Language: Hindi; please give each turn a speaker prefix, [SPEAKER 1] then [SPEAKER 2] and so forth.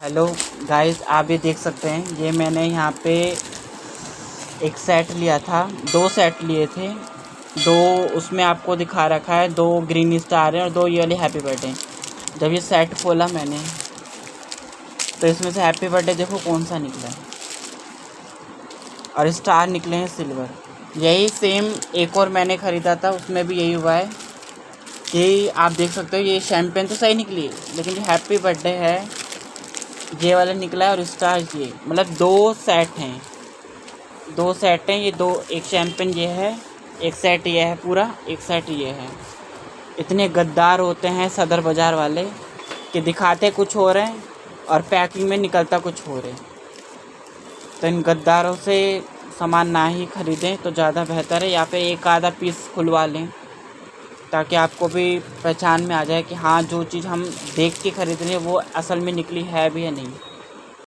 [SPEAKER 1] हेलो गाइस, आप ये देख सकते हैं। ये मैंने यहाँ पे एक सेट लिया था, 2 सेट लिए थे। 2 उसमें आपको दिखा रखा है, 2 ग्रीन स्टार हैं और 2 ये वाले हैप्पी बर्थडे। जब ये सेट खोला मैंने तो इसमें से हैप्पी बर्थडे देखो कौन सा निकला है और स्टार निकले हैं सिल्वर। यही सेम एक और मैंने ख़रीदा था, उसमें भी यही हुआ है कि आप देख सकते हो ये शैम्पेन तो सही निकली, लेकिन जो हैप्पी बर्थडे है ये वाला निकला है और स्टार ये, मतलब 2 सेट हैं। 2 सेट हैं ये, 2 एक शैम्पेन ये है, एक सेट ये है पूरा, एक सेट ये है। इतने गद्दार होते हैं सदर बाज़ार वाले कि दिखाते कुछ हो रहे हैं और पैकिंग में निकलता कुछ हो रहे। तो इन गद्दारों से सामान ना ही ख़रीदें तो ज़्यादा बेहतर है, या फिर एक आधा पीस खुलवा लें ताकि आपको भी पहचान में आ जाए कि हाँ, जो चीज़ हम देख के ख़रीद रहे हैं वो असल में निकली है भी या नहीं।